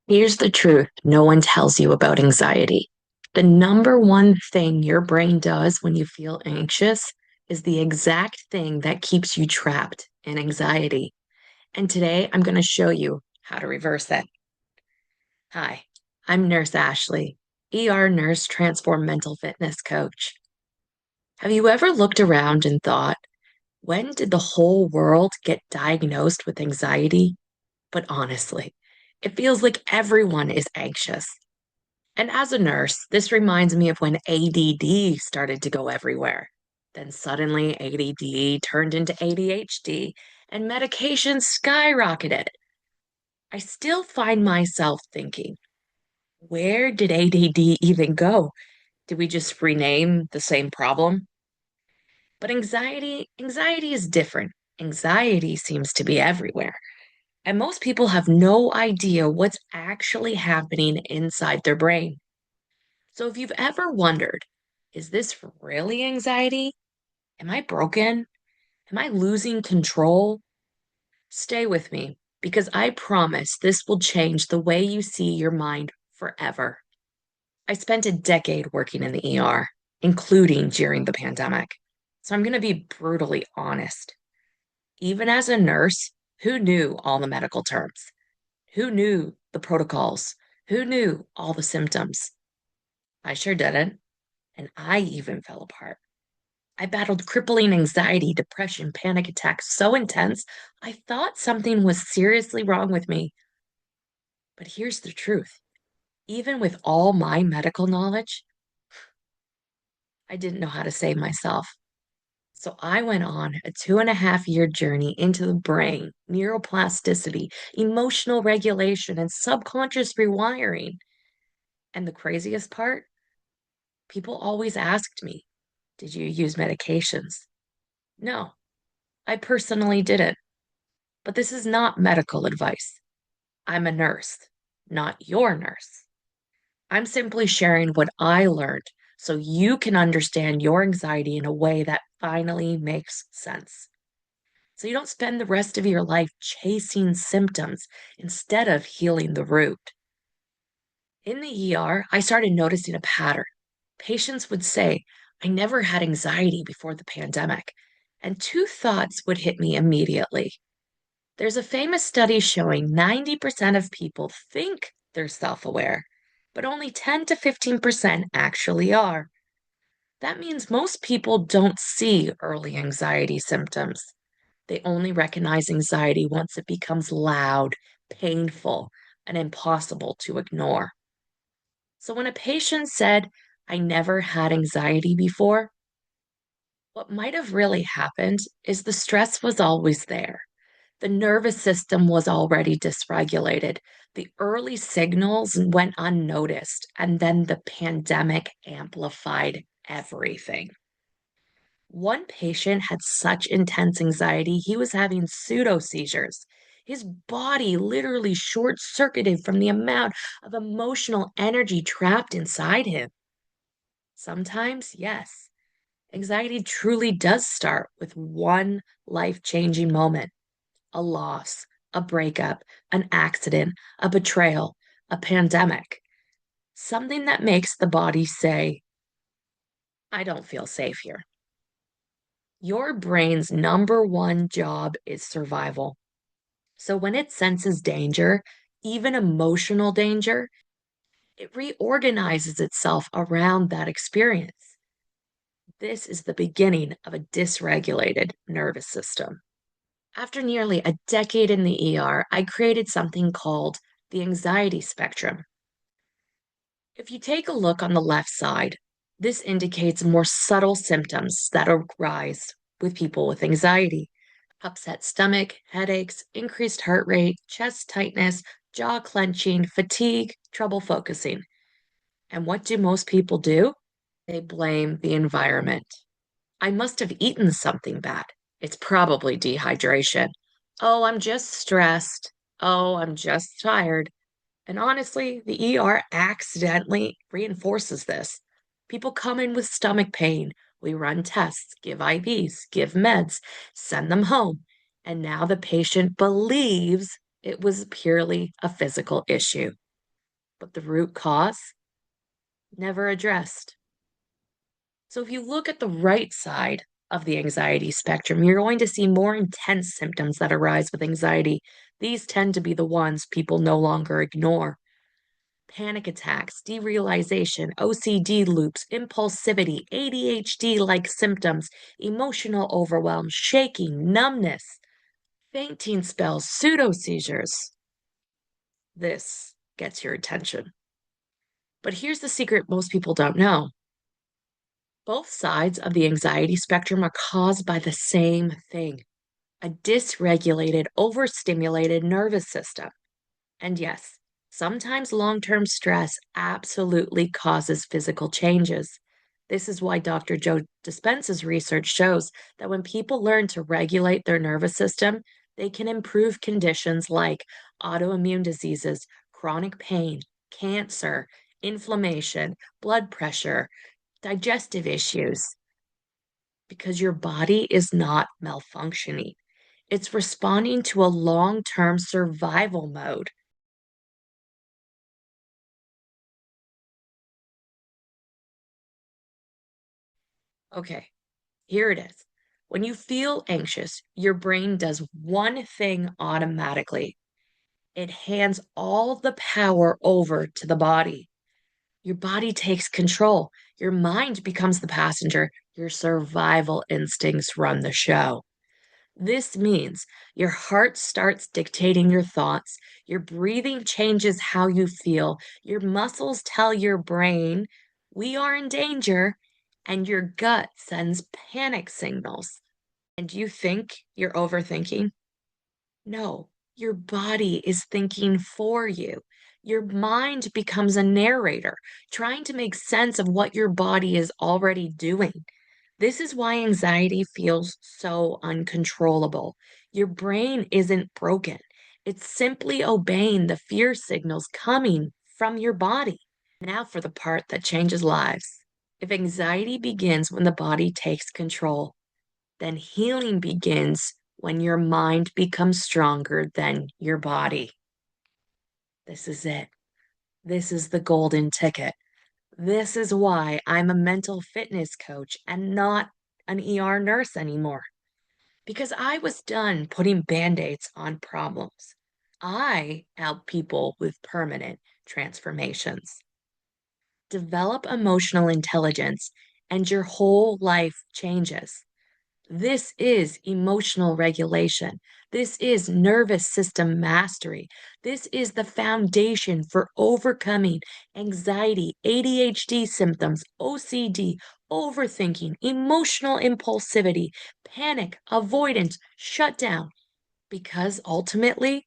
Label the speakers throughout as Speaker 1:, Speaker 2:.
Speaker 1: Here's the truth no one tells you about anxiety. The number one thing your brain does when you feel anxious is the exact thing that keeps you trapped in anxiety. And today I'm going to show you how to reverse that. Hi, I'm Nurse Ashley, ER nurse transform mental fitness coach. Have you ever looked around and thought, when did the whole world get diagnosed with anxiety? But honestly, it feels like everyone is anxious. And as a nurse, this reminds me of when ADD started to go everywhere. Then suddenly ADD turned into ADHD and medications skyrocketed. I still find myself thinking, where did ADD even go? Did we just rename the same problem? But anxiety is different. Anxiety seems to be everywhere. And most people have no idea what's actually happening inside their brain. So if you've ever wondered, is this really anxiety? Am I broken? Am I losing control? Stay with me because I promise this will change the way you see your mind forever. I spent a decade working in the ER, including during the pandemic. So I'm going to be brutally honest. Even as a nurse, who knew all the medical terms? Who knew the protocols? Who knew all the symptoms? I sure didn't. And I even fell apart. I battled crippling anxiety, depression, panic attacks so intense, I thought something was seriously wrong with me. But here's the truth. Even with all my medical knowledge, I didn't know how to save myself. So I went on a 2.5 year journey into the brain, neuroplasticity, emotional regulation, and subconscious rewiring. And the craziest part, people always asked me, did you use medications? No, I personally didn't. But this is not medical advice. I'm a nurse, not your nurse. I'm simply sharing what I learned so you can understand your anxiety in a way that finally makes sense. So you don't spend the rest of your life chasing symptoms instead of healing the root. In the ER, I started noticing a pattern. Patients would say, I never had anxiety before the pandemic. And two thoughts would hit me immediately. There's a famous study showing 90% of people think they're self aware, but only 10 to 15% actually are. That means most people don't see early anxiety symptoms. They only recognize anxiety once it becomes loud, painful, and impossible to ignore. So when a patient said, I never had anxiety before, what might have really happened is the stress was always there. The nervous system was already dysregulated. The early signals went unnoticed, and then the pandemic amplified everything. One patient had such intense anxiety, he was having pseudo seizures. His body literally short circuited from the amount of emotional energy trapped inside him. Sometimes, yes, anxiety truly does start with one life changing moment, a loss, a breakup, an accident, a betrayal, a pandemic, something that makes the body say, I don't feel safe here. Your brain's number one job is survival. So when it senses danger, even emotional danger, it reorganizes itself around that experience. This is the beginning of a dysregulated nervous system. After nearly a decade in the ER, I created something called the anxiety spectrum. If you take a look on the left side, this indicates more subtle symptoms that arise with people with anxiety: upset stomach, headaches, increased heart rate, chest tightness, jaw clenching, fatigue, trouble focusing. And what do most people do? They blame the environment. I must have eaten something bad. It's probably dehydration. Oh, I'm just stressed. Oh, I'm just tired. And honestly, the ER accidentally reinforces this. People come in with stomach pain. We run tests, give IVs, give meds, send them home. And now the patient believes it was purely a physical issue. but the root cause never addressed. So if you look at the right side of the anxiety spectrum, you're going to see more intense symptoms that arise with anxiety. These tend to be the ones people no longer ignore. Panic attacks, derealization, OCD loops, impulsivity, ADHD like symptoms, emotional overwhelm, shaking, numbness, fainting spells, pseudo seizures. This gets your attention. But here's the secret most people don't know: both sides of the anxiety spectrum are caused by the same thing: a dysregulated, overstimulated nervous system. And yes, sometimes long term stress absolutely causes physical changes. This is why Dr. Joe Dispenza's research shows that when people learn to regulate their nervous system, they can improve conditions like autoimmune diseases, chronic pain, cancer, inflammation, blood pressure, digestive issues, because your body is not malfunctioning. It's responding to a long term survival mode. Okay, here it is. When you feel anxious, your brain does one thing automatically: it hands all the power over to the body. Your body takes control. Your mind becomes the passenger. Your survival instincts run the show. This means your heart starts dictating your thoughts, your breathing changes how you feel, your muscles tell your brain, we are in danger, and your gut sends panic signals. And you think you're overthinking? No, your body is thinking for you. Your mind becomes a narrator, trying to make sense of what your body is already doing. This is why anxiety feels so uncontrollable. Your brain isn't broken, it's simply obeying the fear signals coming from your body. Now, for the part that changes lives. If anxiety begins when the body takes control, then healing begins when your mind becomes stronger than your body. This is it. This is the golden ticket. This is why I'm a mental fitness coach and not an ER nurse anymore. Because I was done putting band aids on problems. I help people with permanent transformations. Develop emotional intelligence, and your whole life changes. This is emotional regulation. This is nervous system mastery. This is the foundation for overcoming anxiety, ADHD symptoms, OCD, overthinking, emotional impulsivity, panic, avoidance, shutdown, because ultimately,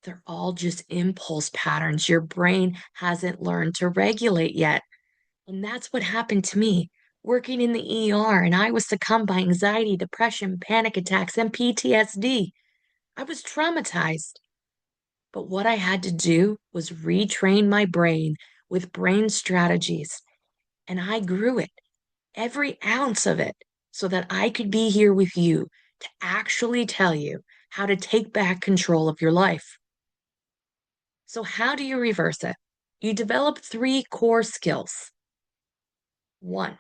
Speaker 1: they're all just impulse patterns your brain hasn't learned to regulate yet. And that's what happened to me working in the ER, and I was succumbed by anxiety, depression, panic attacks, and PTSD. I was traumatized. But what I had to do was retrain my brain with brain strategies, and I grew it, every ounce of it, so that I could be here with you to actually tell you how to take back control of your life. So, how do you reverse it? You develop three core skills. One,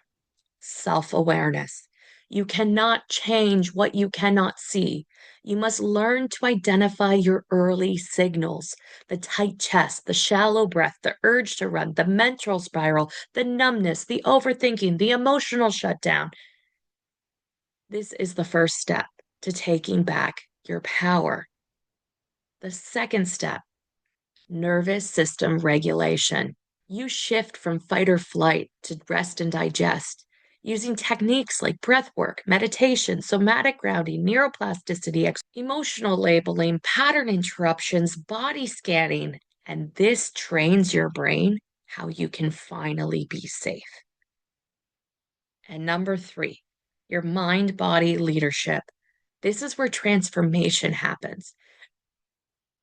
Speaker 1: self awareness. You cannot change what you cannot see. You must learn to identify your early signals: the tight chest, the shallow breath, the urge to run, the mental spiral, the numbness, the overthinking, the emotional shutdown. This is the first step to taking back your power. The second step: nervous system regulation. You shift from fight or flight to rest and digest using techniques like breath work, meditation, somatic grounding, neuroplasticity, emotional labeling, pattern interruptions, body scanning. And this trains your brain how you can finally be safe. And number three, your mind body leadership. This is where transformation happens.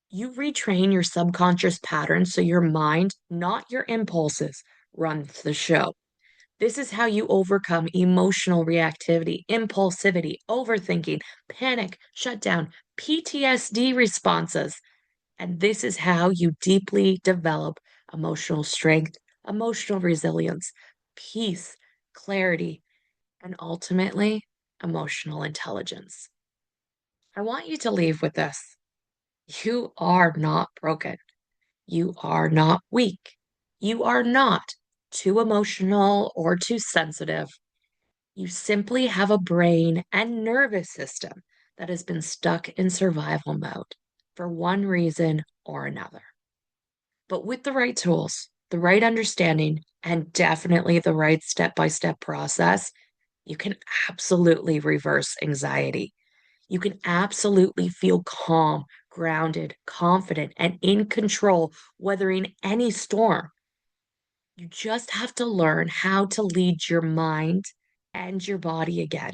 Speaker 1: You retrain your subconscious patterns so your mind, not your impulses, runs the show. This is how you overcome emotional reactivity, impulsivity, overthinking, panic, shutdown, PTSD responses. And this is how you deeply develop emotional strength, emotional resilience, peace, clarity, and ultimately, emotional intelligence. I want you to leave with this. You are not broken. You are not weak. You are not too emotional or too sensitive. You simply have a brain and nervous system that has been stuck in survival mode for one reason or another. But with the right tools, the right understanding, and definitely the right step by step process, you can absolutely reverse anxiety. You can absolutely feel calm, grounded, confident, and in control, weathering any storm. You just have to learn how to lead your mind and your body again.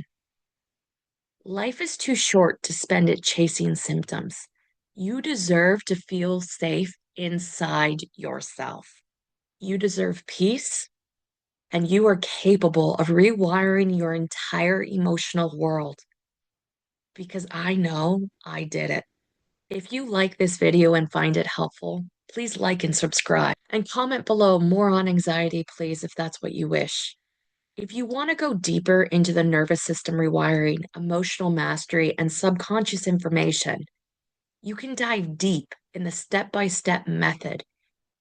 Speaker 1: Life is too short to spend it chasing symptoms. You deserve to feel safe inside yourself. You deserve peace, and you are capable of rewiring your entire emotional world because I know I did it. If you like this video and find it helpful, please like and subscribe and comment below more on anxiety, please, if that's what you wish. If you want to go deeper into the nervous system rewiring, emotional mastery, and subconscious information, you can dive deep in the step by step method,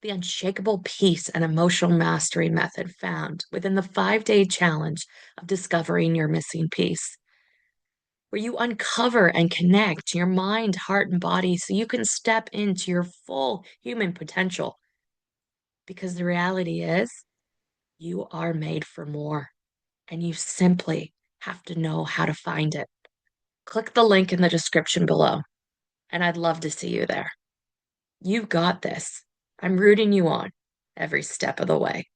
Speaker 1: the unshakable peace and emotional mastery method found within the 5-day challenge of discovering your missing piece, where you uncover and connect your mind, heart, and body so you can step into your full human potential. Because the reality is, you are made for more, and you simply have to know how to find it. Click the link in the description below, and I'd love to see you there. You've got this. I'm rooting you on every step of the way.